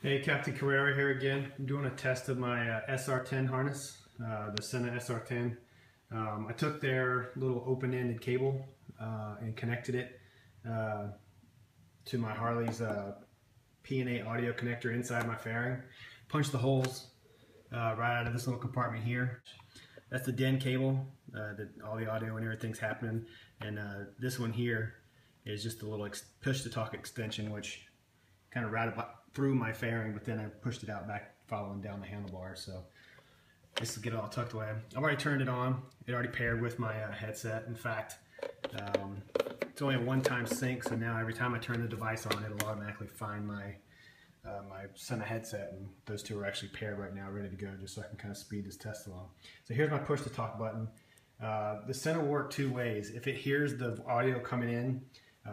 Hey, Captain Carrera here again. I'm doing a test of my SR10 harness, the Sena SR10. I took their little open-ended cable and connected it to my Harley's P&A audio connector inside my fairing. Punched the holes right out of this little compartment here. That's the DIN cable, that all the audio and everything's happening. And this one here is just a little push-to-talk extension, which kind of routed through my fairing, but then I pushed it out back following down the handlebar. So just to get it all tucked away. I've already turned it on. It already paired with my headset. In fact, it's only a one-time sync, so now every time I turn the device on, it'll automatically find my my Sena headset, and those two are actually paired right now, ready to go, just so I can kind of speed this test along. So here's my push-to-talk button. The Sena will work two ways. If it hears the audio coming in,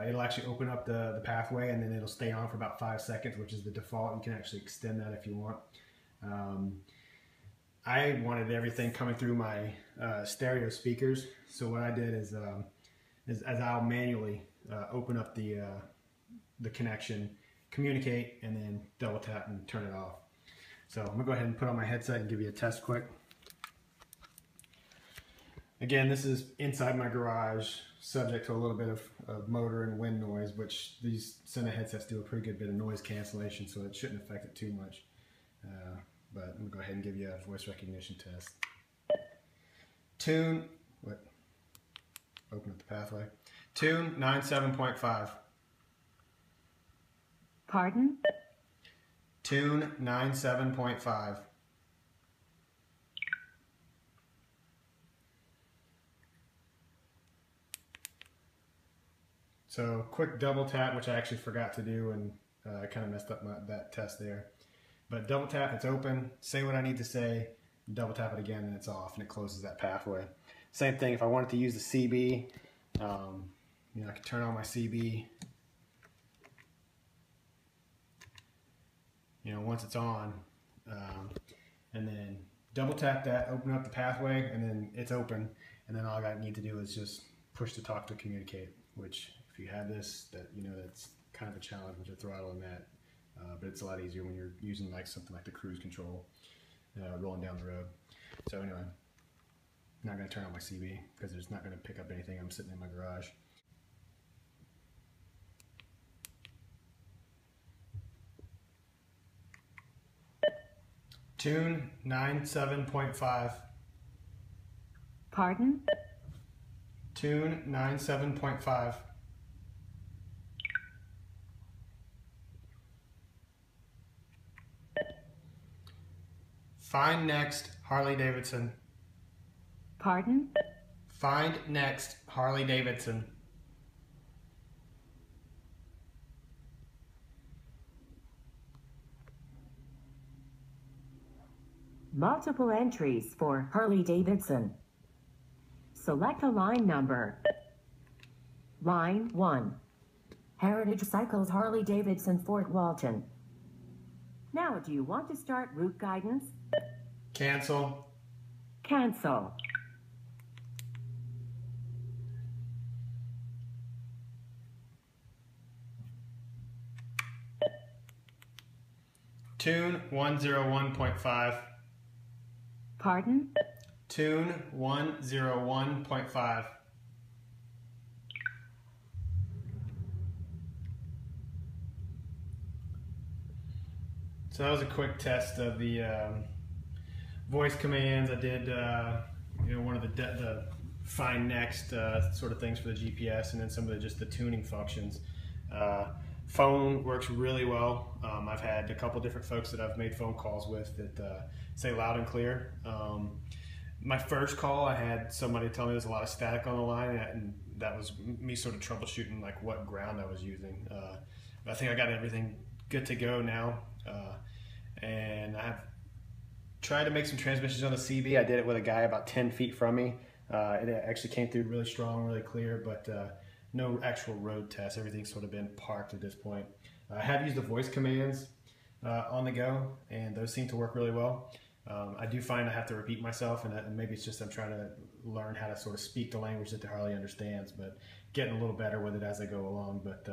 it'll actually open up the pathway, and then it'll stay on for about 5 seconds, which is the default. You can actually extend that if you want. I wanted everything coming through my stereo speakers, so what I did is as I'll manually open up the connection, communicate, and then double tap and turn it off. So I'm gonna go ahead and put on my headset and give you a test quick. Again, this is inside my garage, subject to a little bit of motor and wind noise, which these Sena headsets do a pretty good bit of noise cancellation, so it shouldn't affect it too much. But I'm going to go ahead and give you a voice recognition test. Tune, open up the pathway. Tune 97.5. Pardon? Tune 97.5. So quick double tap, which I actually forgot to do, and I kind of messed up that test there. But double tap, it's open, say what I need to say, double tap it again, and it's off, and it closes that pathway. Same thing, if I wanted to use the CB, I could turn on my CB. Once it's on, and then double tap that, open up the pathway, and then it's open, and then all I need to do is just push to talk to communicate, which if you have this, that's kind of a challenge with your throttle and that, but it's a lot easier when you're using something like the cruise control rolling down the road. So anyway, I'm not going to turn on my CB because it's not going to pick up anything. I'm sitting in my garage. Tune 97.5. Pardon? Tune 97.5. Find next Harley Davidson. Pardon? Find next Harley Davidson. Multiple entries for Harley Davidson. Select a line number. Line 1. Heritage Cycles Harley Davidson Fort Walton. Now, do you want to start route guidance? Cancel. Cancel. Tune 101.5. Pardon? Tune 101.5. So that was a quick test of the voice commands. I did one of the find next sort of things for the GPS, and then some of just the tuning functions. Phone works really well. I've had a couple different folks that I've made phone calls with that say loud and clear. My first call, I had somebody tell me there's a lot of static on the line, and that was me sort of troubleshooting what ground I was using. I think I got everything good to go now, and I've tried to make some transmissions on the CB. I did it with a guy about 10 feet from me. It actually came through really strong, really clear, but no actual road test. Everything's sort of been parked at this point. I have used the voice commands on the go, and those seem to work really well. I do find I have to repeat myself, and maybe it's just I'm trying to learn how to sort of speak the language that the Harley understands, but getting a little better with it as I go along. But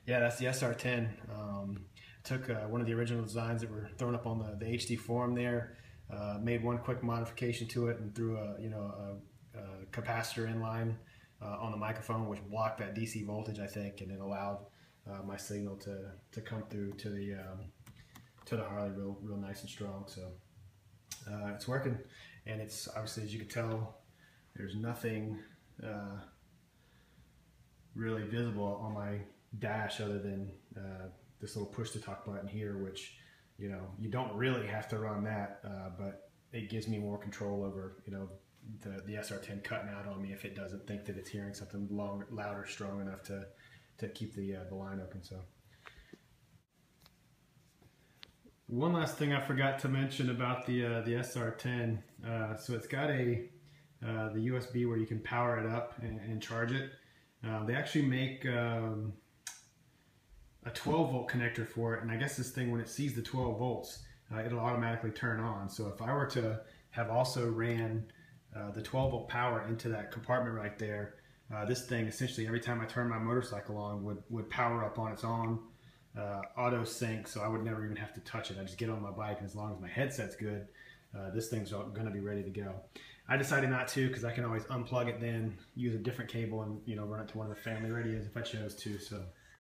yeah, that's the SR10. took one of the original designs that were thrown up on the HD forum there, made one quick modification to it, and threw a capacitor in line on the microphone, which blocked that DC voltage, I think, and it allowed my signal to come through to the Harley real nice and strong. So it's working, and it's obviously, as you can tell, there's nothing really visible on my dash other than this little push to talk button here, which you don't really have to run that, but it gives me more control over the SR10 cutting out on me if it doesn't think that it's hearing something louder, strong enough to keep the line open. So one last thing I forgot to mention about the SR10, so it's got the USB where you can power it up and charge it. They actually make a 12 volt connector for it, and I guess this thing, when it sees the 12 volts, it'll automatically turn on. So if I were to have also ran the 12 volt power into that compartment right there, this thing essentially every time I turn my motorcycle on would power up on its own, auto sync, so I would never even have to touch it. I just get on my bike, and as long as my headset's good, this thing's going to be ready to go. I decided not to, because I can always unplug it, then use a different cable and run it to one of the family radios if I chose to. So